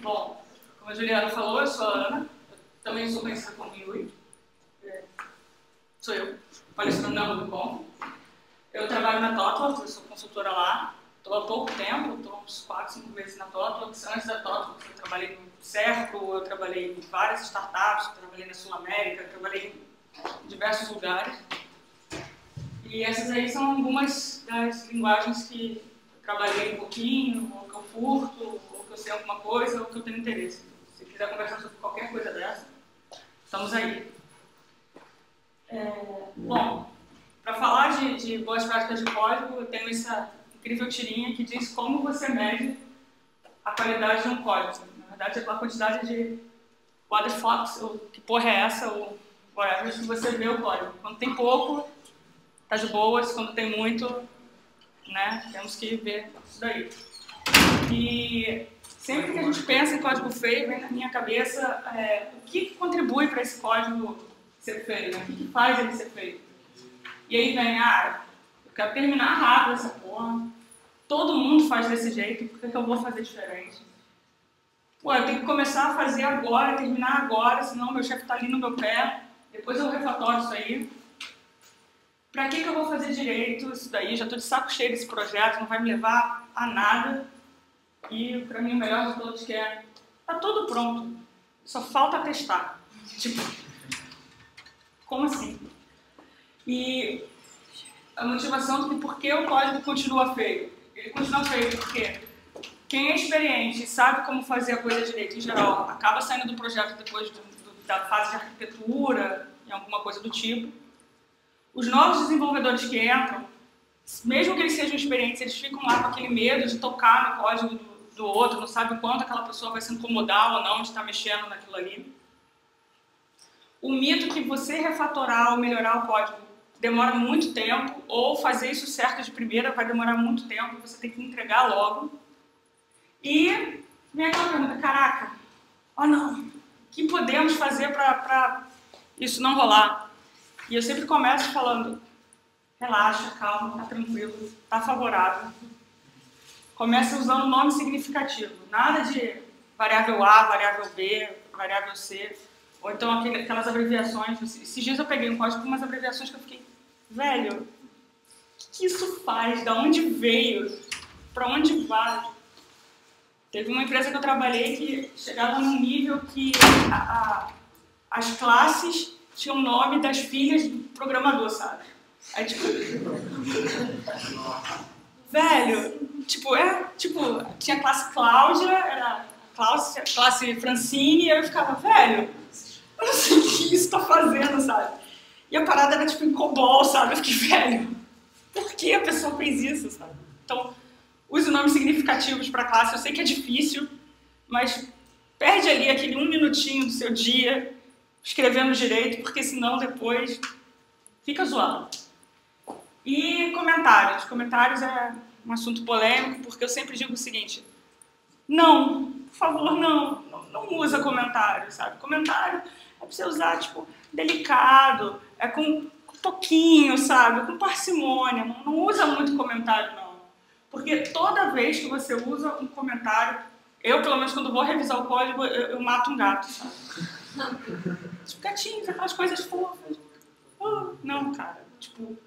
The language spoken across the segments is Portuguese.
Bom, como a Juliana falou, eu sou a Ana, eu também sou conhecida como Yui, sou eu, palestrando na Rubicon. Eu trabalho na TOTWORKS, eu sou consultora lá, estou há pouco tempo, estou uns 4, 5 meses na TOTWORKS. Antes da TOTWORKS eu trabalhei no Cerco, eu trabalhei em várias startups, eu trabalhei na Sul América, eu trabalhei em diversos lugares. E essas aí são algumas das linguagens que eu trabalhei um pouquinho, ou que eu curto, ou que eu sei alguma coisa, ou que eu tenho interesse. Se quiser conversar sobre qualquer coisa dessa, estamos aí. Bom, para falar de boas práticas de código, eu tenho essa incrível tirinha que diz como você mede a qualidade de um código. Na verdade, é a quantidade de what the fuck, ou que porra é essa, ou whatever, que você vê o código. Quando tem pouco, tá de boas, quando tem muito, né, temos que ver isso daí. E sempre que a gente pensa em código feio, vem na minha cabeça o que contribui para esse código ser feio, né? O que faz ele ser feio. E aí vem, eu quero terminar rápido essa porra, todo mundo faz desse jeito, por que eu vou fazer diferente? Pô, eu tenho que começar a fazer agora, terminar agora, senão meu chefe tá ali no meu pé, depois eu refatório isso aí. Pra que eu vou fazer direito isso daí? Já tô de saco cheio desse projeto, não vai me levar a nada. E pra mim o melhor de todos que tá tudo pronto, só falta testar. Tipo, como assim? E a motivação do por que o código continua feio. Ele continua feio porque quem é experiente e sabe como fazer a coisa direito em geral acaba saindo do projeto depois da fase de arquitetura e alguma coisa do tipo. Os novos desenvolvedores que entram, mesmo que eles sejam experientes, eles ficam lá com aquele medo de tocar no código do outro, não sabe o quanto aquela pessoa vai se incomodar ou não de estar mexendo naquilo ali. O mito que você refatorar ou melhorar o código demora muito tempo, ou fazer isso certo de primeira vai demorar muito tempo, você tem que entregar logo. E vem aquela pergunta, caraca, não, o que podemos fazer para isso não rolar? E eu sempre começo falando, relaxa, calma, tá tranquilo, tá favorável. Começa usando nome significativo, nada de variável A, variável B, variável C, ou então aquelas abreviações. Esses dias eu peguei um código com umas abreviações que eu fiquei, velho, o que isso faz? Da onde veio? Para onde vai? Teve uma empresa que eu trabalhei que chegava num nível que as classes tinham o nome das filhas do programador, sabe? Aí, tipo... velho, tinha a classe Cláudia, era a classe Francine, e eu ficava, velho, eu não sei o que isso tá fazendo, sabe? E a parada era, tipo, em COBOL, sabe? Eu fiquei, velho, por que a pessoa fez isso, sabe? Então, use nomes significativos para a classe. Eu sei que é difícil, mas perde ali aquele 1 minutinho do seu dia escrevendo direito, porque senão depois fica zoado. E comentários. Comentários é um assunto polêmico, porque eu sempre digo o seguinte, não, por favor, não usa comentário, sabe? Comentário é pra você usar, tipo, delicado, com pouquinho, sabe? Com parcimônia, não usa muito comentário, não. Porque toda vez que você usa um comentário, eu, pelo menos, quando vou revisar o código, eu mato um gato, sabe? Tipo, gatinhos, aquelas coisas fofas. Não, cara, tipo,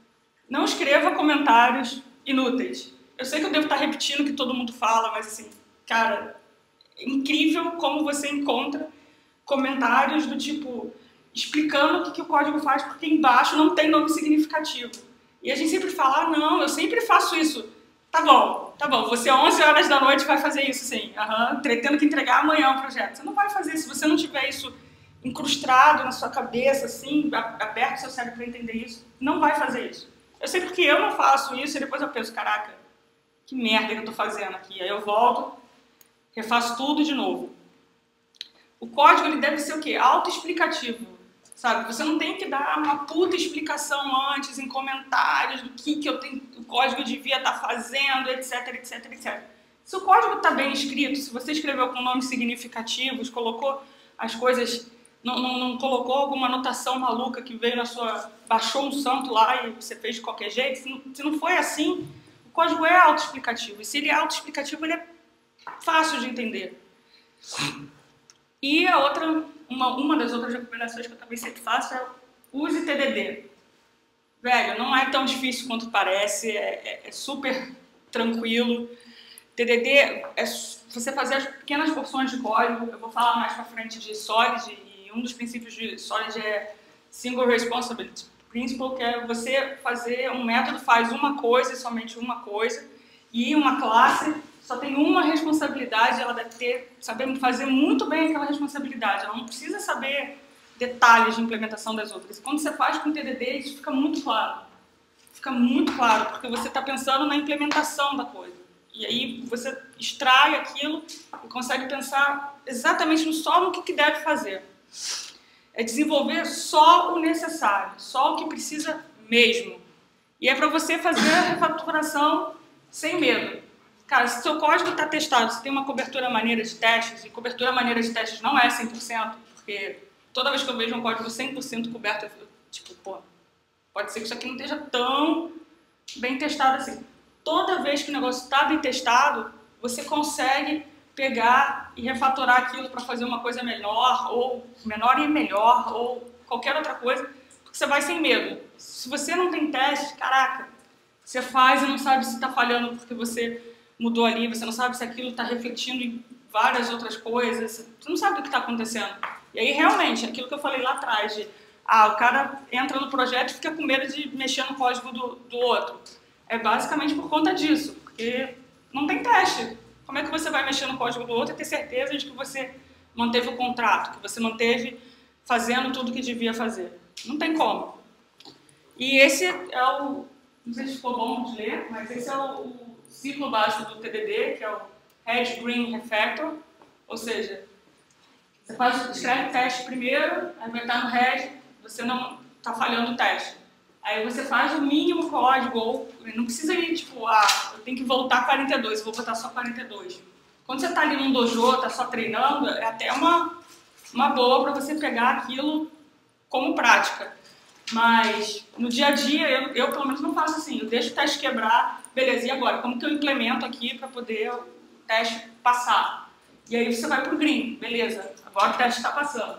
não escreva comentários inúteis. Eu sei que eu devo estar repetindo o que todo mundo fala, mas assim, cara, é incrível como você encontra comentários do tipo, explicando o que o código faz, porque embaixo não tem nome significativo. E a gente sempre fala, não, eu sempre faço isso. Tá bom, você 11 horas da noite vai fazer isso, sim. Tendo que entregar amanhã o projeto. Você não vai fazer, se você não tiver isso incrustado na sua cabeça, assim, aberto o seu cérebro para entender isso, não vai fazer isso. Eu sei porque eu não faço isso e depois eu penso, caraca, que merda que eu tô fazendo aqui. Aí eu volto, refaço tudo de novo. O código, ele deve ser o quê? Autoexplicativo, sabe? Você não tem que dar uma puta explicação antes, em comentários, do que o código devia estar fazendo, etc, etc, etc. Se o código está bem escrito, se você escreveu com nomes significativos, colocou as coisas... Não colocou alguma anotação maluca que veio na sua... baixou um santo lá e você fez de qualquer jeito. Se não foi assim, o código é autoexplicativo. E se ele é autoexplicativo, ele é fácil de entender. E a outra, uma das outras recomendações que eu também sempre faço é use TDD. Velho, não é tão difícil quanto parece, é super tranquilo. TDD é você fazer as pequenas porções de código. Eu vou falar mais pra frente de Solid, e um dos princípios de Solid é Single Responsibility Principle, que é você fazer um método faz uma coisa e somente uma coisa, e uma classe só tem uma responsabilidade, ela deve saber fazer muito bem aquela responsabilidade, ela não precisa saber detalhes de implementação das outras. Quando você faz com TDD, isso fica muito claro. Fica muito claro, porque você está pensando na implementação da coisa. E aí você extrai aquilo e consegue pensar exatamente só no que deve fazer. É desenvolver só o necessário, só o que precisa mesmo. E é para você fazer a refatoração sem medo. Cara, se o seu código está testado, se tem uma cobertura maneira de testes, e cobertura maneira de testes não é 100%, porque toda vez que eu vejo um código 100% coberto, eu fico tipo, pô, pode ser que isso aqui não esteja tão bem testado assim. Toda vez que o negócio está bem testado, você consegue pegar e refatorar aquilo para fazer uma coisa melhor, ou menor e melhor, ou qualquer outra coisa, porque você vai sem medo. Se você não tem teste, caraca, você faz e não sabe se está falhando porque você mudou ali, você não sabe se aquilo está refletindo em várias outras coisas, você não sabe o que está acontecendo. E aí, realmente, aquilo que eu falei lá atrás, de o cara entra no projeto e fica com medo de mexer no código do outro. É basicamente por conta disso, porque não tem teste. Como é que você vai mexer no código do outro e ter certeza de que você manteve o contrato, que você manteve fazendo tudo o que devia fazer? Não tem como. E esse é o... Não sei se ficou bom de ler, mas esse é o ciclo básico do TDD, que é o Red, Green, Refactor. Ou seja, você escreve o teste primeiro, aí vai estar no Red, você não está falhando o teste. Aí você faz o mínimo código, ou não precisa ir, tipo, eu tenho que voltar 42, eu vou botar só 42. Quando você está ali num dojo, está só treinando, é até uma boa para você pegar aquilo como prática. Mas no dia a dia, eu pelo menos não faço assim, eu deixo o teste quebrar, beleza, e agora? Como que eu implemento aqui para poder o teste passar? E aí você vai pro green, beleza, agora o teste está passando.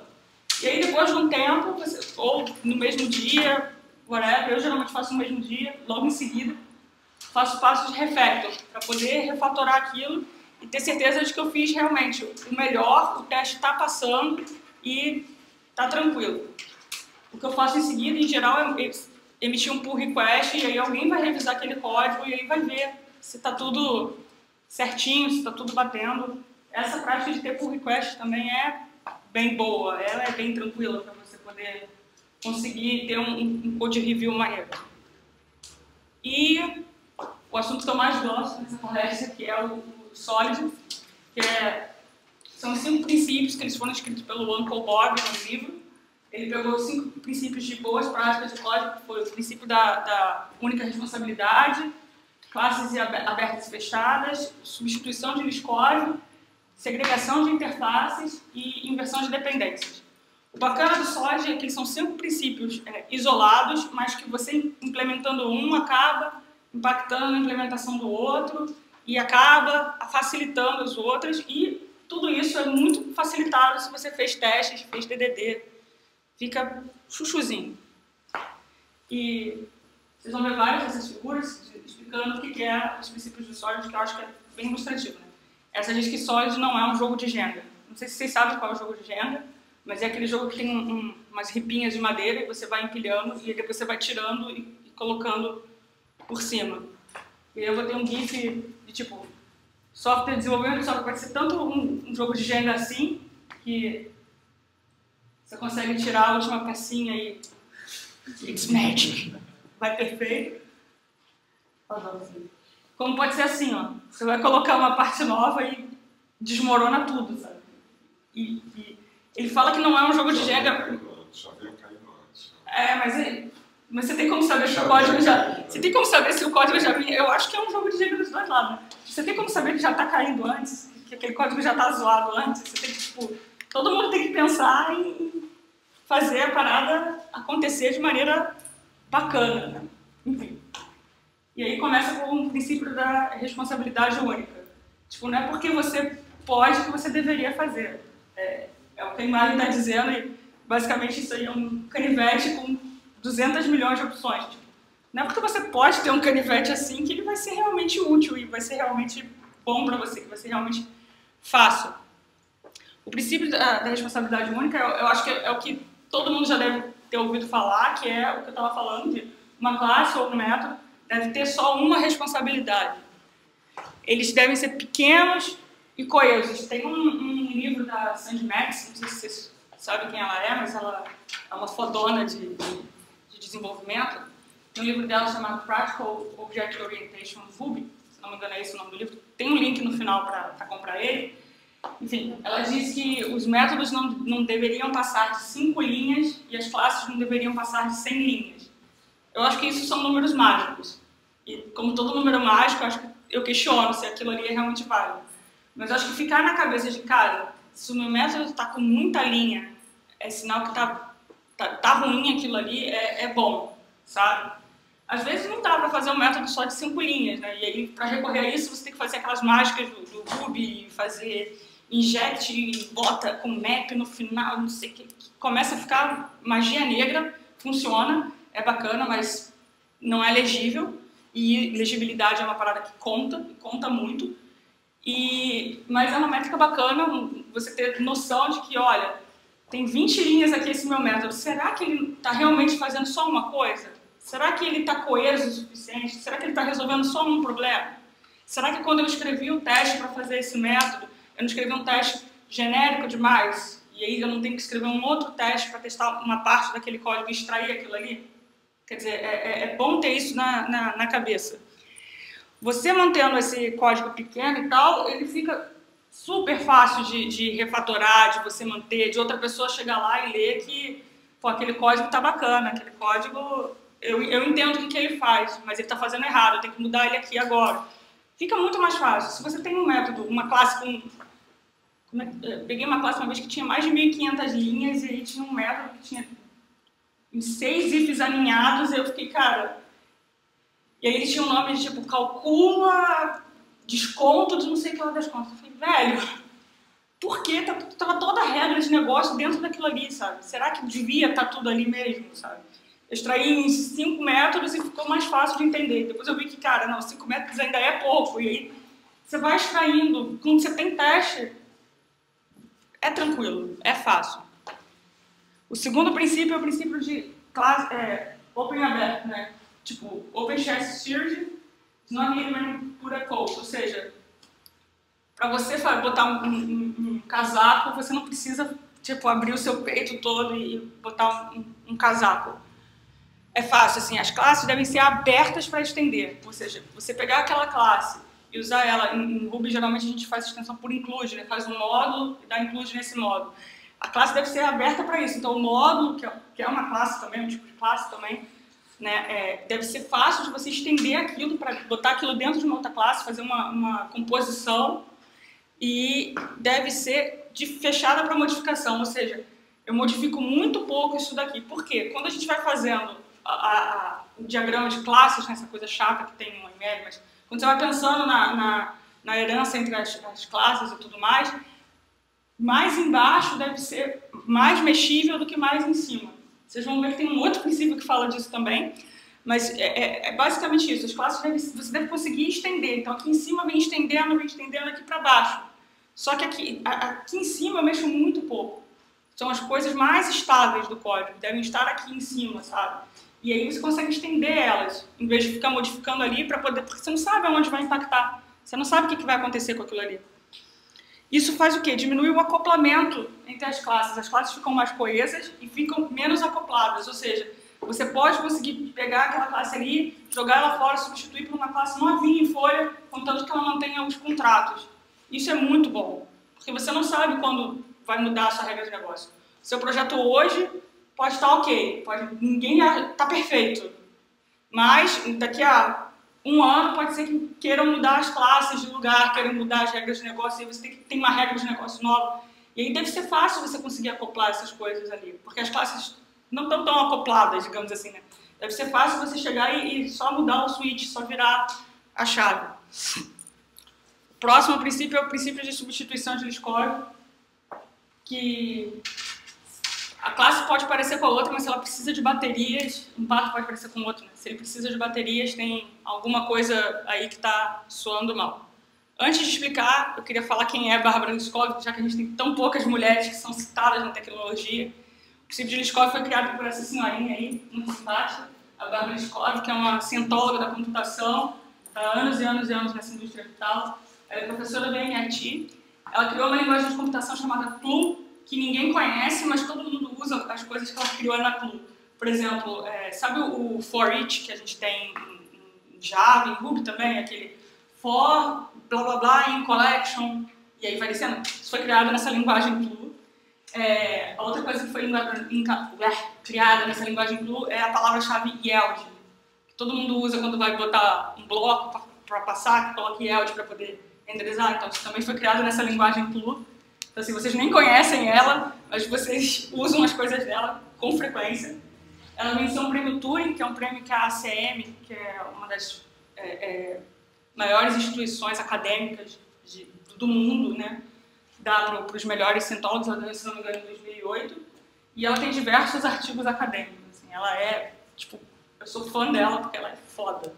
E aí depois de um tempo, ou no mesmo dia, whatever, eu geralmente faço no mesmo dia, logo em seguida, faço passos de refactor, para poder refatorar aquilo e ter certeza de que eu fiz realmente o melhor, o teste está passando e está tranquilo. O que eu faço em seguida, em geral, é emitir um pull request, e aí alguém vai revisar aquele código e aí vai ver se está tudo certinho, se está tudo batendo. Essa prática de ter pull request também é bem boa, ela é bem tranquila para você poder conseguir ter um code review maneiro. E o assunto que eu mais gosto nessa conversa, que é o Solid, que são 5 princípios que eles foram escritos pelo Uncle Bob no livro. Ele pegou 5 princípios de boas práticas de código, que foi o princípio da única responsabilidade, classes abertas e fechadas, substituição de liscódigo, segregação de interfaces e inversão de dependências. O bacana do Solid é que eles são 5 princípios isolados, mas que você implementando um acaba impactando na implementação do outro e acaba facilitando as outras, e tudo isso é muito facilitado se você fez testes, fez TDD, fica chuchuzinho. E vocês vão ver várias dessas figuras explicando o que é os princípios do Solid, que eu acho que é bem ilustrativo, né? Essa diz que Solid não é um jogo de Jenga. Não sei se vocês sabem qual é o jogo de Jenga, mas é aquele jogo que tem umas ripinhas de madeira e você vai empilhando e depois você vai tirando e colocando por cima. E aí eu vou ter um GIF de tipo, software desenvolvimento de software pode ser tanto um jogo de Jenga assim, que você consegue tirar a última pecinha e it's magic, vai perfeito. Como pode ser assim, ó, você vai colocar uma parte nova e desmorona tudo, sabe? E ele fala que não é um jogo de Jenga. Já veio caindo antes. Mas você tem como saber se o código já... Você tem como saber se o código já... Eu acho que é um jogo de Jenga dos dois lados, né? Você tem como saber que já está caindo antes, que aquele código já está zoado antes. Você tem que, tipo... Todo mundo tem que pensar em fazer a parada acontecer de maneira bacana, né? Enfim. E aí começa com o princípio da responsabilidade única. Tipo, não é porque você pode, que você deveria fazer. É o que a imagem está dizendo, e basicamente isso aí é um canivete com 200 milhões de opções. Tipo, não é porque você pode ter um canivete assim que ele vai ser realmente útil e vai ser realmente bom para você, que vai ser realmente fácil. O princípio da responsabilidade única, eu acho que é o que todo mundo já deve ter ouvido falar, que é o que eu estava falando, de uma classe ou um método deve ter só uma responsabilidade. Eles devem ser pequenos e coesos. Tem um livro da Sandy Max, não sei se vocês sabem quem ela é, mas ela é uma fodona de desenvolvimento. Tem um livro dela chamado Practical Object Orientation, VUB, se não me engano é esse o nome do livro. Tem um link no final para comprar ele. Enfim, ela diz que os métodos não deveriam passar de 5 linhas e as classes não deveriam passar de 100 linhas. Eu acho que isso são números mágicos. E como todo número mágico, eu questiono se aquilo ali é realmente válido. Mas eu acho que ficar na cabeça de, cara, se o meu método está com muita linha, é sinal que tá ruim aquilo ali, é bom, sabe? Às vezes não dá para fazer um método só de 5 linhas, né? E aí, para recorrer a isso, você tem que fazer aquelas mágicas do Ruby, fazer inject e bota com map no final, não sei o que. Começa a ficar magia negra, funciona, é bacana, mas não é legível. E legibilidade é uma parada que conta muito. Mas é uma métrica bacana você ter noção de que, olha, tem 20 linhas aqui esse meu método. Será que ele está realmente fazendo só uma coisa? Será que ele está coeso o suficiente? Será que ele está resolvendo só um problema? Será que quando eu escrevi o teste para fazer esse método, eu não escrevi um teste genérico demais? E aí eu não tenho que escrever um outro teste para testar uma parte daquele código e extrair aquilo ali? Quer dizer, é bom ter isso na cabeça. Você mantendo esse código pequeno e tal, ele fica super fácil de refatorar, de você manter, de outra pessoa chegar lá e ler que, pô, aquele código tá bacana, aquele código, eu entendo o que ele faz, mas ele está fazendo errado, eu tenho que mudar ele aqui agora. Fica muito mais fácil. Se você tem um método, uma classe com... Eu peguei uma classe uma vez que tinha mais de 1.500 linhas e aí tinha um método que tinha 6 ifs alinhados, e eu fiquei, cara... E aí ele tinha um nome de tipo, calcula desconto de não sei o que lá das contas. Eu falei, velho, por que tava toda a regra de negócio dentro daquilo ali, sabe? Será que devia estar tudo ali mesmo, sabe? Eu extraí em 5 métodos e ficou mais fácil de entender. Depois eu vi que, cara, não, 5 métodos ainda é pouco. E aí você vai extraindo. Quando você tem teste, é tranquilo, é fácil. O segundo princípio é o princípio de classe, open aberto, né? Tipo, Open Chest Security, not minimum pura code, ou seja, para você botar um casaco, você não precisa tipo, abrir o seu peito todo e botar um casaco. É fácil, assim, as classes devem ser abertas para estender, ou seja, você pegar aquela classe e usar ela, em Ruby geralmente a gente faz extensão por include, né? Faz um módulo e dá include nesse módulo. A classe deve ser aberta para isso, então o módulo, que é uma classe também, um tipo de classe também, né, deve ser fácil de você estender aquilo, para botar aquilo dentro de uma outra classe, fazer uma composição, e deve ser fechada para modificação, ou seja, eu modifico muito pouco isso daqui. Por quê? Quando a gente vai fazendo o diagrama de classes, nessa coisa chata que tem no ML, mas quando você vai pensando na herança entre as classes e tudo mais embaixo deve ser mais mexível do que mais em cima. Vocês vão ver que tem um outro princípio que fala disso também, mas é basicamente isso. As classes você deve conseguir estender. Então aqui em cima vem estendendo aqui para baixo. Só que aqui em cima eu mexo muito pouco. São as coisas mais estáveis do código, devem estar aqui em cima, sabe? E aí você consegue estender elas, em vez de ficar modificando ali para poder... Porque você não sabe aonde vai impactar. Você não sabe o que vai acontecer com aquilo ali. Isso faz o quê? Diminui o acoplamento entre as classes. As classes ficam mais coesas e ficam menos acopladas. Ou seja, você pode conseguir pegar aquela classe ali, jogar ela fora, substituir por uma classe novinha em folha, contanto que ela mantenha os contratos. Isso é muito bom, porque você não sabe quando vai mudar a sua regra de negócio. Seu projeto hoje pode estar ok, ninguém está perfeito, mas daqui a um ano pode ser que queiram mudar as classes de lugar, queiram mudar as regras de negócio, e você tem uma regra de negócio nova. E aí deve ser fácil você conseguir acoplar essas coisas ali, porque as classes não estão tão acopladas, digamos assim, né? Deve ser fácil você chegar e só mudar o switch, só virar a chave. próximo princípio é o princípio de substituição de Liskov, que a classe pode parecer com a outra, mas se ela precisa de baterias, um pato pode parecer com o outro, né? Se ele precisa de baterias, tem alguma coisa aí que está soando mal. Antes de explicar, eu queria falar quem é Barbara Liskov, já que a gente tem tão poucas mulheres que são citadas na tecnologia. O princípio de Liskov foi criado por essa senhorinha aí, muito simpática, a Barbara Liskov, que é uma cientóloga da computação, há anos e anos e anos nessa indústria vital. Ela é professora do MIT. Ela criou uma linguagem de computação chamada CLU, que ninguém conhece, mas todo mundo usa as coisas que ela criou na CLU. Por exemplo, sabe o for each que a gente tem em Java, em Ruby também? Aquele for, blá blá blá, in collection, e aí vai descendo. Isso foi criado nessa linguagem CLU. A outra coisa que foi criada nessa linguagem CLU é a palavra-chave yield, que todo mundo usa quando vai botar um bloco para passar, que coloca yield para poder renderizar. Então, isso também foi criado nessa linguagem CLU. Então, assim, vocês nem conhecem ela, mas vocês usam as coisas dela com frequência. Ela venceu um prêmio Turing, que é um prêmio que a ACM, que é uma das maiores instituições acadêmicas do mundo, né, dá para os melhores cientólogos. Ela ganhou, se não me engano, em 2008. E ela tem diversos artigos acadêmicos. Assim, ela é, tipo, eu sou fã dela porque ela é foda,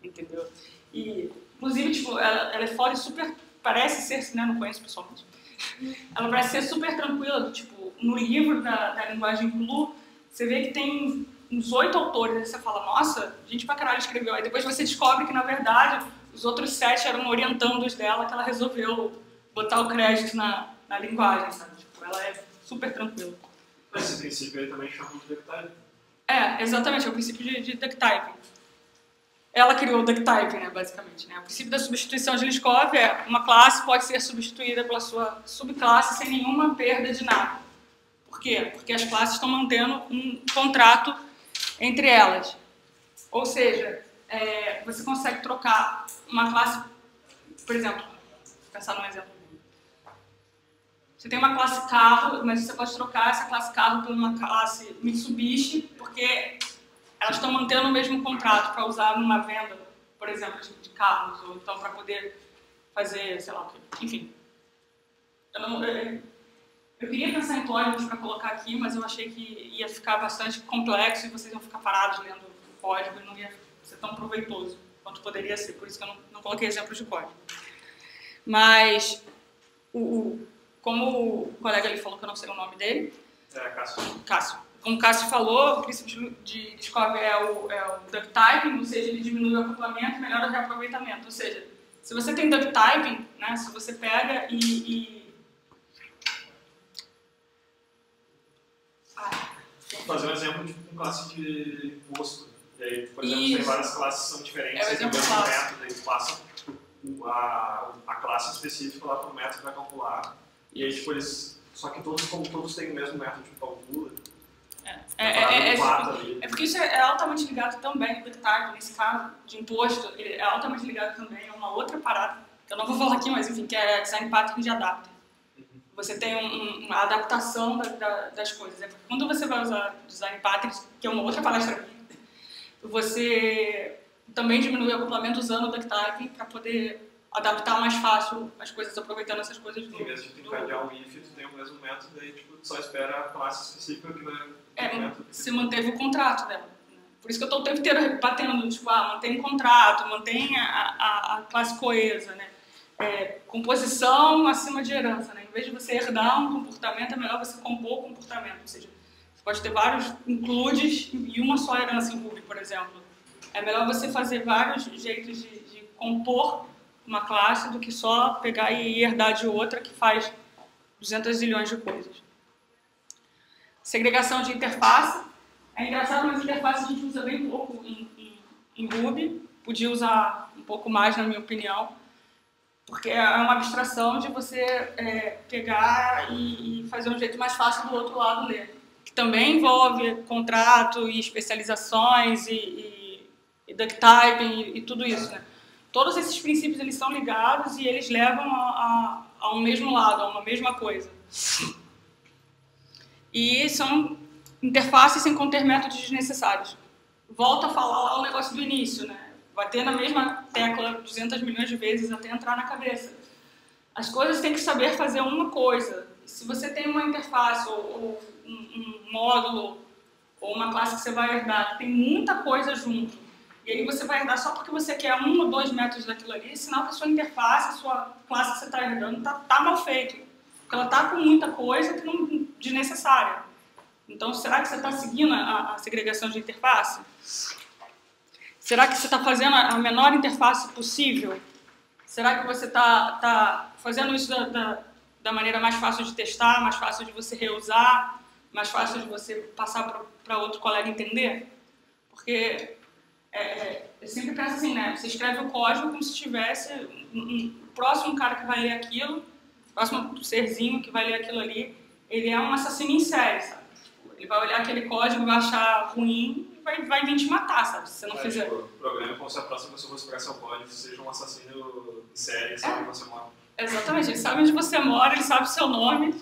entendeu? E, inclusive, tipo, ela é foda e super, parece ser, né, não conheço pessoalmente, ela parece ser super tranquila, tipo, no livro da linguagem CLU, você vê que tem uns 8 autores, aí você fala, nossa, gente pra caralho escreveu. Aí depois você descobre que, na verdade, os outros 7 eram orientandos dela, que ela resolveu botar o crédito na linguagem, sabe? Tipo, ela é super tranquila. Esse princípio aí também chama de ducktyping. Exatamente, é o princípio de ducktyping. Ela criou o ducktyping, né, basicamente. Né? O princípio da substituição de Liskov é uma classe pode ser substituída pela sua subclasse sem nenhuma perda de nada. Por quê? Porque as classes estão mantendo um contrato entre elas. Ou seja, você consegue trocar uma classe, por exemplo, vou pensar num exemplo. Você tem uma classe carro, mas você pode trocar essa classe carro por uma classe Mitsubishi, porque elas estão mantendo o mesmo contrato para usar numa venda, por exemplo, de carros, ou então para poder fazer, sei lá o quê. Enfim. Eu queria pensar em códigos para colocar aqui, mas eu achei que ia ficar bastante complexo e vocês iam ficar parados lendo o código e não ia ser tão proveitoso quanto poderia ser. Por isso que eu não coloquei exemplos de código. Mas, como o colega ali falou, que eu não sei o nome dele... Cássio. Como o Cássio falou, o princípio de Liskov é o ducktyping, ou seja, ele diminui o acoplamento e melhora o reaproveitamento. Ou seja, se você tem ducktyping, né, se você pega fazer um exemplo de uma classe de posto. E aí, por exemplo, tem várias classes que são diferentes. É o exemplo mesmo método, aí passa a classe específica lá para o método que vai calcular. E aí, tipo, só que como todos têm o mesmo método de calcula. Porque isso é altamente ligado também, o ducktyping, nesse caso de imposto, ele é altamente ligado também a uma outra parada, que eu não vou falar aqui, mas enfim, que é design pattern de adapter. Você tem uma adaptação das coisas. Porque quando você vai usar design patterns, que é uma outra palestra minha, você também diminui o acoplamento usando o ducktyping para poder adaptar mais fácil as coisas, aproveitando essas coisas do... Em vez de encadear um if, tu tem o mesmo método, aí tipo, tu só espera a classe específica que vai... Você manteve o contrato dela. Né? Por isso que eu estou o tempo inteiro batendo, tipo, mantém o contrato, mantém a classe coesa, né? Composição acima de herança, né? Em vez de você herdar um comportamento, é melhor você compor o comportamento. Ou seja, você pode ter vários includes e uma só herança em Ruby, por exemplo. É melhor você fazer vários jeitos de compor uma classe do que só pegar e herdar de outra que faz 200 zilhões de coisas. Segregação de interface. É engraçado, mas interface a gente usa bem pouco em Ruby. Podia usar um pouco mais, na minha opinião, porque é uma abstração de você pegar e fazer um jeito mais fácil do outro lado ler. Que também envolve contrato e especializações e ducktyping e tudo isso, né? Todos esses princípios eles são ligados e eles levam a um mesmo lado, a uma mesma coisa. E são interfaces sem conter métodos desnecessários. Volto a falar lá o negócio do início, né? bater na mesma tecla 200 milhões de vezes até entrar na cabeça. As coisas têm que saber fazer uma coisa. Se você tem uma interface ou um módulo ou uma classe que você vai herdar, tem muita coisa junto, e aí você vai herdar só porque você quer 1 ou 2 métodos daquilo ali, sinal que a sua interface, a sua classe que você está herdando tá mal feita. Porque ela está com muita coisa que não desnecessária. Então, será que você está seguindo a segregação de interface? Será que você está fazendo a menor interface possível? Será que você está fazendo isso da maneira mais fácil de testar, mais fácil de você reusar, mais fácil de você passar para outro colega entender? Porque eu sempre penso assim, né? Você escreve o código como se tivesse o próximo cara que vai ler aquilo, o próximo serzinho que vai ler aquilo ali, ele é um assassino em série, sabe? Ele vai olhar aquele código, vai achar ruim e vai vir te matar, sabe? Se você não fizer. Tipo, o programa é como se a próxima pessoa fosse pegar seu código e seja um assassino em série, sabe onde você mora. Exatamente, ele sabe onde você mora, ele sabe o seu nome.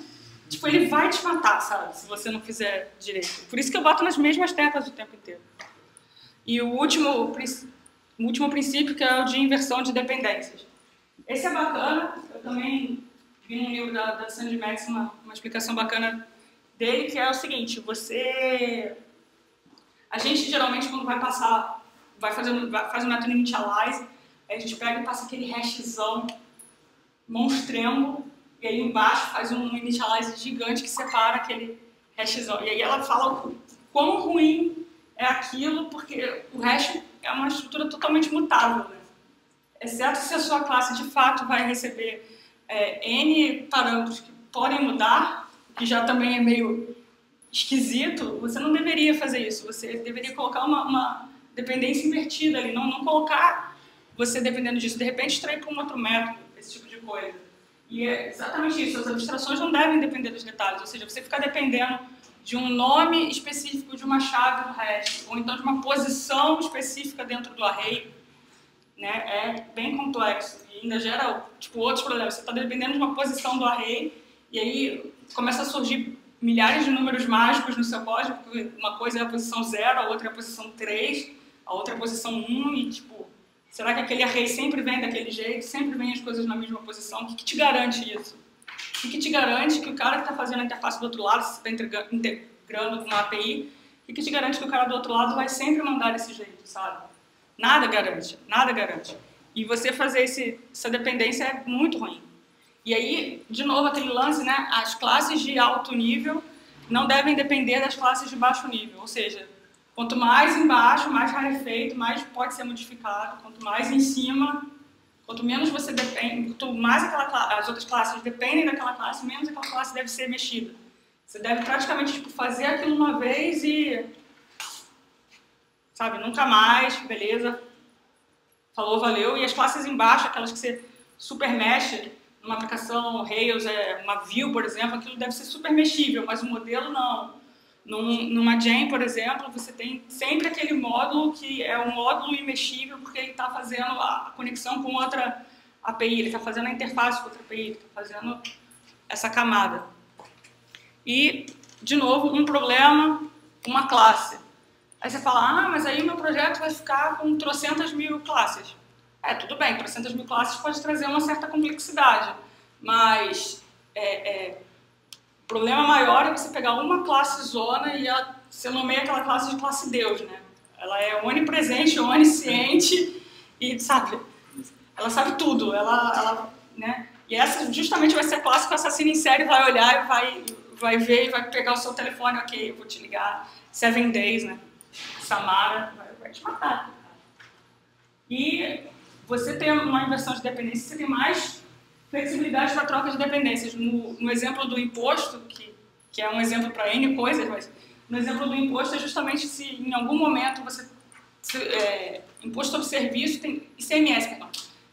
Tipo, ele vai te matar, sabe? Se você não fizer direito. Por isso que eu bato nas mesmas teclas o tempo inteiro. E o último princípio, que é o de inversão de dependências. Esse é bacana, eu também vi num livro da Sandy Metz uma explicação bacana dele, que é o seguinte, a gente geralmente quando faz o método initialize, a gente pega e passa aquele hashzão monstremo, e aí embaixo faz um initialize gigante que separa aquele hashzão. E aí ela fala o quão ruim é aquilo, porque o hash é uma estrutura totalmente mutável, né? Exceto se a sua classe de fato vai receber N parâmetros que podem mudar, que já também é meio esquisito, você não deveria fazer isso. Você deveria colocar uma dependência invertida ali, não colocar você dependendo disso. De repente, extrair para um outro método, esse tipo de coisa. E é exatamente isso, as abstrações não devem depender dos detalhes, ou seja, você ficar dependendo de um nome específico de uma chave do hash, ou então de uma posição específica dentro do array, né, é bem complexo e ainda gera outros problemas. Você está dependendo de uma posição do array e aí começa a surgir milhares de números mágicos no seu código, porque uma coisa é a posição 0, a outra é a posição 3, a outra é a posição 1 e será que aquele array sempre vem daquele jeito, sempre vem as coisas na mesma posição? O que te garante isso? O que te garante que o cara que está fazendo a interface do outro lado, se você está integrando com uma API, o que te garante que o cara do outro lado vai sempre mandar desse jeito, sabe? Nada garante, nada garante. E você fazer essa dependência é muito ruim. E aí, de novo, aquele lance, né? As classes de alto nível não devem depender das classes de baixo nível. Ou seja, quanto mais embaixo, mais rarefeito, mais pode ser modificado. Quanto mais em cima, quanto menos você depende, quanto mais as outras classes dependem daquela classe, menos aquela classe deve ser mexida. Você deve praticamente fazer aquilo uma vez e... sabe, nunca mais, beleza, falou, valeu. E as classes embaixo, aquelas que você super mexe, numa aplicação Rails, uma view, por exemplo, aquilo deve ser super mexível, mas o modelo não. Numa Gen, por exemplo, você tem sempre aquele módulo que é um módulo imexível porque ele está fazendo a conexão com outra API, ele está fazendo a interface com outra API, ele está fazendo essa camada. E, de novo, um problema, uma classe. Aí você fala, mas aí meu projeto vai ficar com 300.000 classes. Tudo bem, 300.000 classes pode trazer uma certa complexidade, mas o problema maior é você pegar uma classe zona e você nomeia aquela classe de classe Deus, né? Ela é onipresente, onisciente e, sabe, ela sabe tudo, né? E essa justamente vai ser a classe que o assassino em série vai olhar e vai ver e vai pegar o seu telefone, ok, eu vou te ligar 7 days, né? Samara vai te matar. E você tem uma inversão de dependência, você tem mais flexibilidade para troca de dependências. No exemplo do imposto, que é um exemplo para N coisas, mas no exemplo do imposto é justamente se em algum momento imposto sobre serviço, ICMS, perdão,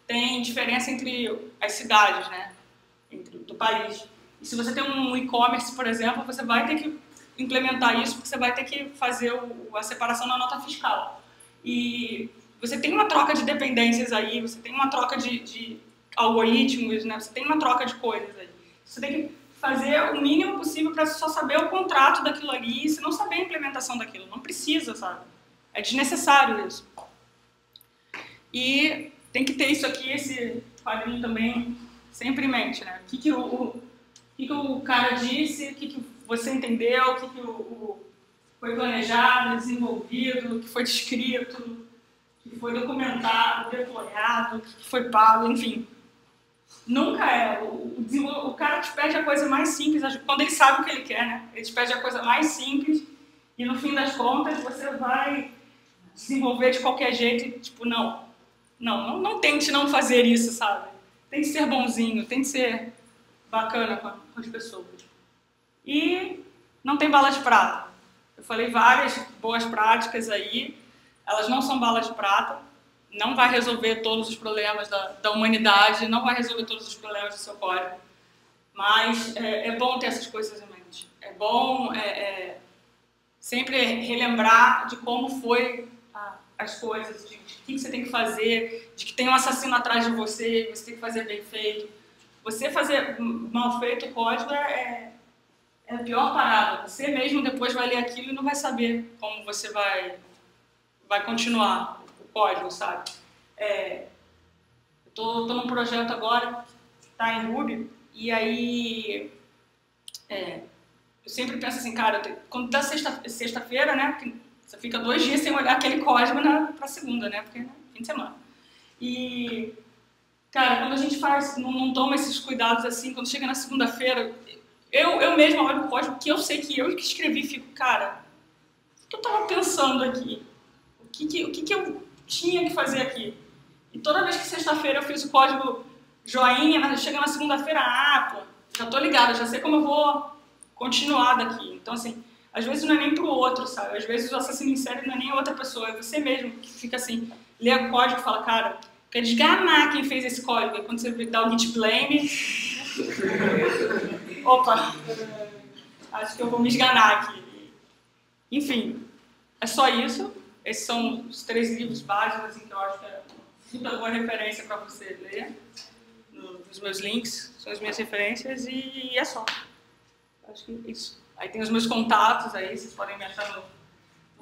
tem diferença entre as cidades, né, do país. E se você tem um e-commerce, por exemplo, você vai ter que implementar isso, porque você vai ter que fazer a separação na nota fiscal. E você tem uma troca de dependências aí, você tem uma troca de algoritmos, né? Você tem uma troca de coisas aí. Você tem que fazer o mínimo possível para só saber o contrato daquilo ali e se não saber a implementação daquilo. Não precisa, sabe? É desnecessário isso. E tem que ter isso aqui, esse quadrinho também, sempre em mente, né? O que o cara disse, o que você entendeu, o que foi planejado, desenvolvido, o que foi descrito, o que foi documentado, detalhado, o que foi pago, enfim. Nunca é. O cara te pede a coisa mais simples, quando ele sabe o que ele quer, né? Ele te pede a coisa mais simples e no fim das contas você vai desenvolver de qualquer jeito e tipo, não tente não fazer isso, sabe? Tem que ser bonzinho, tem que ser bacana com as pessoas. E não tem bala de prata. Eu falei várias boas práticas aí, elas não são balas de prata, não vai resolver todos os problemas da humanidade, não vai resolver todos os problemas do seu código, mas é bom ter essas coisas em mente. É bom sempre relembrar de como foi as coisas, de que você tem que fazer, de que tem um assassino atrás de você, você tem que fazer bem feito. Você fazer mal feito o código é a pior parada. Você mesmo depois vai ler aquilo e não vai saber como você vai continuar o código, sabe? Eu tô num projeto agora que está em Ruby, e aí eu sempre penso assim, cara, quando dá sexta-feira, né, porque você fica 2 dias sem olhar aquele código pra segunda, né, porque é fim de semana. E, cara, quando a gente não toma esses cuidados assim, quando chega na segunda-feira, eu mesma olho o código que eu sei que eu que escrevi e fico, cara, o que eu tava pensando aqui? O que eu tinha que fazer aqui? E toda vez que sexta-feira eu fiz o código joinha, chega na segunda-feira, pô, já tô ligada, já sei como eu vou continuar daqui. Então, assim, às vezes não é nem pro outro, sabe? Às vezes o assassino em série não é nem outra pessoa, é você mesmo que fica assim, lê o código e fala, cara, quer desganar quem fez esse código. E quando você dá o git blame, opa, acho que eu vou me esganar aqui. Enfim, é só isso. Esses são os 3 livros básicos, assim, que eu acho que é muita boa referência para você ler. Nos meus links, são as minhas referências e é só. Acho que é isso. Aí tem os meus contatos aí, vocês podem me achar no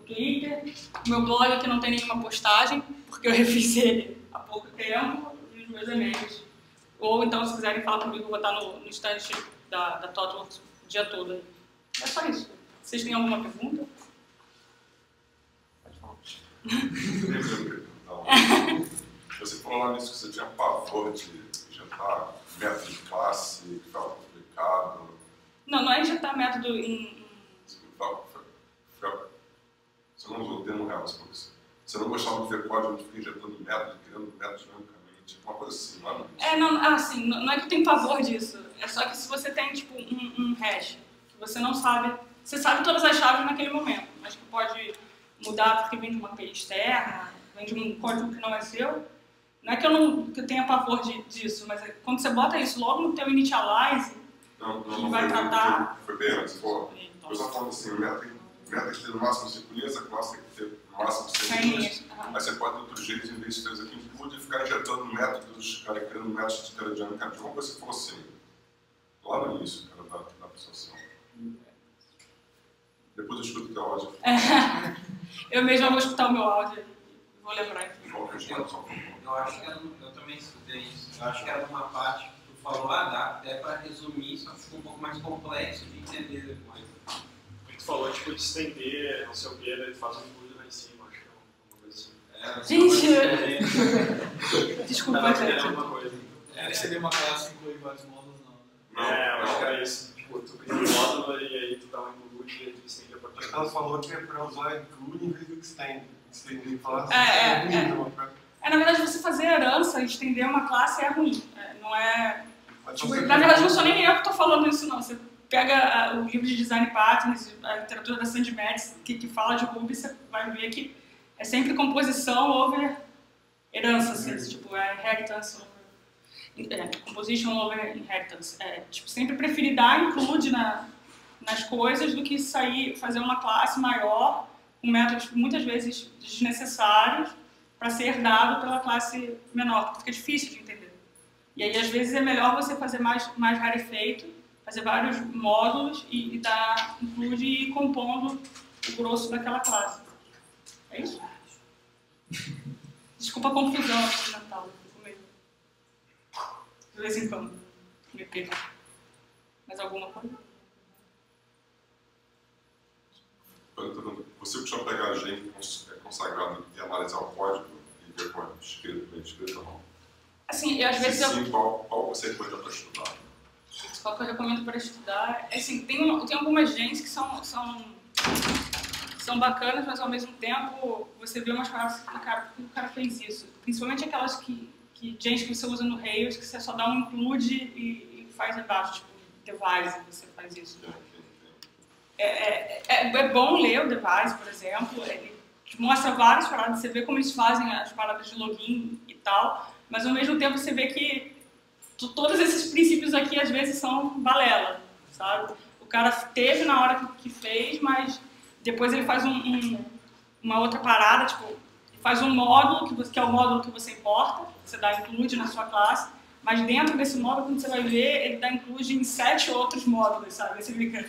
Twitter. O meu blog que não tem nenhuma postagem, porque eu refiz ele há pouco tempo, e os meus e-mails. Ou então, se quiserem falar comigo, eu vou estar no stand da ThoughtWorks o dia todo. É só isso. Vocês têm alguma pergunta? Pode falar. Não. Você falou lá nisso que você tinha pavor de injetar método de classe, que estava complicado. Não é injetar método em... Você não usou o termo real, você não gostava de ver código, de ficar injetando método, criando métodos dinamicamente, uma coisa assim, não é? Assim, não é que eu tenho pavor disso, é só que se você tem, tipo, um hash, que você não sabe, você sabe todas as chaves naquele momento, mas que pode mudar porque vem de uma API externa, vem de um código que não é seu, não é que eu tenha pavor disso, mas quando você bota isso logo no teu initialize, que vai tratar... Foi bem antes, pô. Eu só falando assim, o método tem que ter no máximo 5 linhas, a classe tem que ter no máximo 100 linhas. Mas você pode, de outro jeito, em vez de fazer aqui, include ficar injetando métodos, cara, criando métodos de cara dinâmica. Uma coisa que falou assim, lá no início, cara, da apresentação. Depois eu escuto o teu áudio. Eu mesma vou escutar o meu áudio e vou lembrar aqui. Eu acho que eu também escutei isso. Eu acho que era uma parte que tu falou, dá até para resumir, só ficou um pouco mais complexo de entender depois. Tu falou, tipo, de estender, não sei o que, ele faz um include lá em cima, acho que é uma coisa assim. Gente! Desculpa, gente. Alguma coisa. Seria uma classe que inclui vários módulos, não, né? Eu acho que era isso. Tipo, tu cria um módulo e aí tu dá um include e aí tu estende a partir. Acho que ela falou que é para usar include em vez do extend. Extender classe na verdade, você fazer herança, estender uma classe é ruim. Não é... Tipo, na verdade, não sou nem eu que estou falando isso, não. Você pega o livro de Design Patterns, a literatura da Sandy Metz, que fala de Ruby, você vai ver que é sempre composição over herança, assim, tipo, inheritance over... composition over inheritance. Tipo, sempre preferir dar include nas coisas do que fazer uma classe maior com métodos muitas vezes desnecessários para ser herdado pela classe menor, porque fica difícil de entender. E aí, às vezes, é melhor você fazer mais rarefeito, fazer vários módulos e dar include e ir compondo o grosso daquela classe. É isso? Desculpa. Desculpa a confusão aqui no Natal, eu fico meio... De vez em quando, me perco. Mais alguma coisa? Você costuma pegar a gente consagrado e analisar o código e ver como é escrito, bem escrito ou não? Assim, às vezes eu... Sim, qual você recomenda para estudar? Qual que eu recomendo para estudar? Assim, tem algumas gens que são bacanas, mas ao mesmo tempo você vê umas palavras que o cara fez isso. Principalmente aquelas gens que você usa no Rails, que você só dá um include e faz embaixo, tipo, device, você faz isso. É bom ler o device, por exemplo, ele te mostra várias paradas, você vê como eles fazem as paradas de login e tal, mas ao mesmo tempo você vê que todos esses princípios aqui às vezes são balela, sabe? O cara teve na hora que fez, mas depois ele faz uma outra parada, tipo, faz um módulo, que é o módulo que você importa, você dá include na sua classe, mas dentro desse módulo, quando você vai ver, ele dá include em 7 outros módulos, sabe? Aí você fica,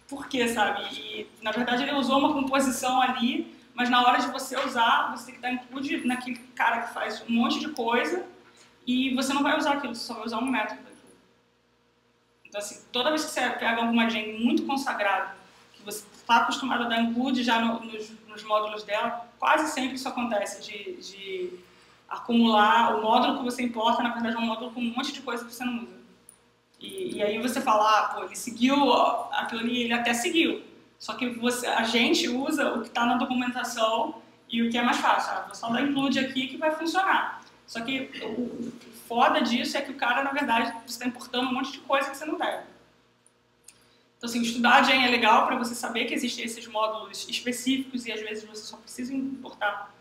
por quê, sabe? E, na verdade, ele usou uma composição ali, mas na hora de você usar, você tem que dar include naquele cara que faz um monte de coisa, e você não vai usar aquilo, você só vai usar um método daquilo. Então, assim, toda vez que você pega alguma gen muito consagrada, que você está acostumado a dar include já nos módulos dela, quase sempre isso acontece, de acumular o módulo que você importa, na verdade é um módulo com um monte de coisa que você não usa. E aí você fala, pô, ele seguiu aquilo ali, ele até seguiu, só que a gente usa o que está na documentação e o que é mais fácil, vou só dar include aqui que vai funcionar. Só que o foda disso é que o cara, na verdade, você está importando um monte de coisa que você não deve. Então, assim, estudar a gen é legal para você saber que existem esses módulos específicos e, às vezes, você só precisa importar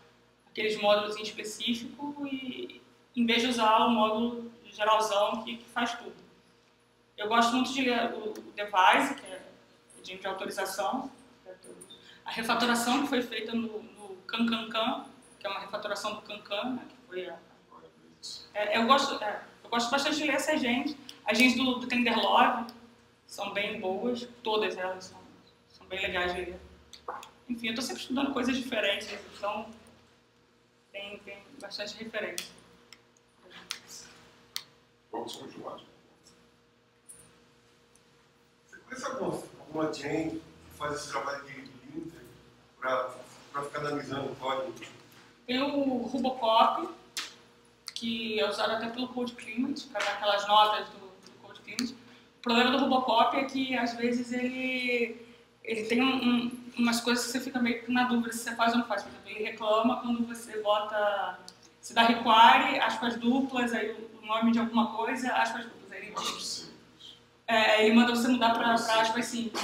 aqueles módulos em específico e, em vez de usar o módulo geralzão que faz tudo. Eu gosto muito de ler o device, que é de autorização, a refatoração que foi feita no CanCanCan, que é uma refatoração do CanCan, né, que foi eu gosto bastante de ler essas gens. As gens do Tenderlove são bem boas, todas elas são bem legais de ler. Enfim, eu estou sempre estudando coisas diferentes, então tem bastante referência. Vamos continuar. Você conhece alguma gen que faz esse trabalho de linter para ficar analisando o código? Tem o Rubocop, que é usado até pelo Code Climate, para dar aquelas notas do Code Climate. O problema do Rubocop é que, às vezes, ele tem umas coisas que você fica meio na dúvida se você faz ou não faz. Por exemplo, ele reclama quando você bota... Se dá require, aspas duplas, aí o nome de alguma coisa, aspas duplas. Aí ele diz, ele manda você mudar para aspas simples.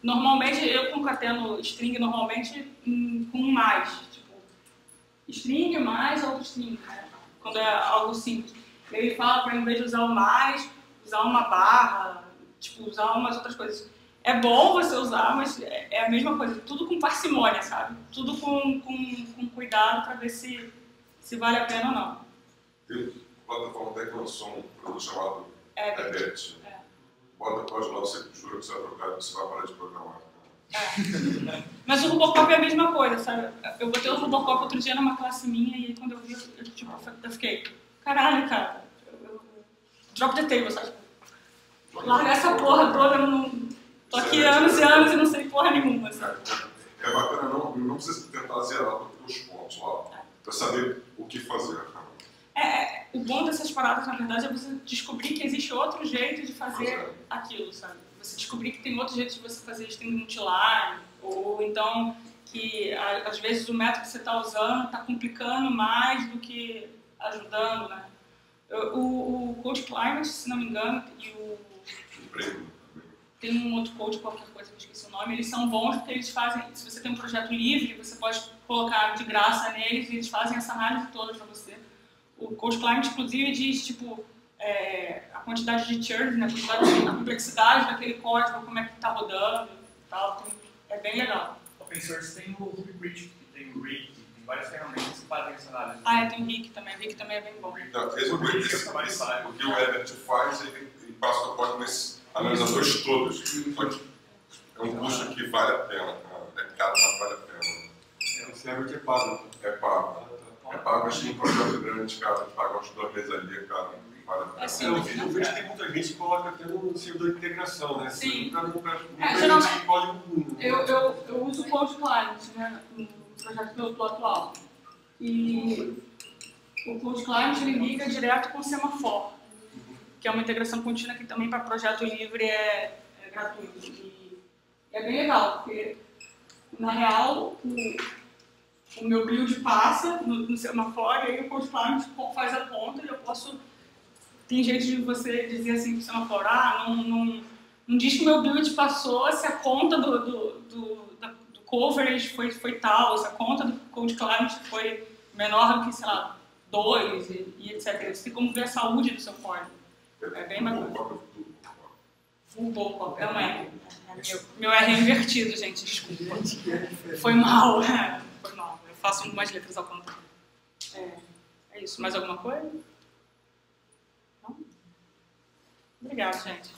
Normalmente, eu concateno string normalmente com mais. String mais outro string, né? Quando é algo simples. Ele fala para, em vez de usar o mais, usar uma barra, usar umas outras coisas. É bom você usar, mas é a mesma coisa. Tudo com parcimônia, sabe? Tudo com cuidado para ver se vale a pena ou não. Tem plataforma até que lançou um produto chamado Edit. Pode lá, você jura que você vai trocar, você vai parar de programar. Mas o Rubocop é a mesma coisa, sabe? Eu botei o Rubocop outro dia numa classe minha e aí quando eu vi, eu fiquei, caralho, cara, drop the table, sabe? Larga essa porra toda, tô aqui anos e anos e não sei porra nenhuma, sabe? É bacana, não precisa tentar zerar os pontos lá, para saber o que fazer. O bom dessas paradas, na verdade, é você descobrir que existe outro jeito de fazer aquilo, sabe? Você descobrir que tem outro jeito de você fazer string multiline, ou então que às vezes o método que você está usando está complicando mais do que ajudando, né? O Code Climate, se não me engano, e tem um outro code, qualquer coisa que eu esqueci o nome, eles são bons porque eles fazem, se você tem um projeto livre, você pode colocar de graça neles e eles fazem essa análise toda para você. O Code Climate, inclusive, diz, a quantidade de churns, né, a complexidade daquele código, como é que está rodando e tal. É bem legal. Open Source tem o Ruby, tem o Rick, tem várias ferramentas que fazem essa análise. Tem o Rick também. O Rick também é bem bom. Então, o que o Edit faz, ele passa o código nesses analisadores todos. É um custo que vale a pena. É caro, mas vale a pena. Clever é pago. É pago. É pago, mas tem um projeto grande, cara, paga uns 2 meses ali, cara. Assim, Eu vejo que tem muita gente que coloca até no servidor de integração, né? Sim. Geralmente código puro. Eu uso o Code Client, né, no projeto que eu estou atual. E o Code Client ele liga direto com o Semaphore, que é uma integração contínua que também para projeto livre é gratuito. E é bem legal, porque na real o meu build passa no Semaphore e aí o Code Client faz a conta e eu posso... Tem jeito de você dizer assim para o Semaphore, não diz que o meu build passou se a conta do coverage foi tal, se a conta do Code Client foi menor do que, sei lá, 2 e etc. Você tem como ver a saúde do seu código. É bem bacana. Full backup, é um R. Meu R é invertido, gente, desculpa. Foi mal, foi mal. Eu faço umas letras ao contrário. É isso. Mais alguma coisa? Não? Obrigada, gente.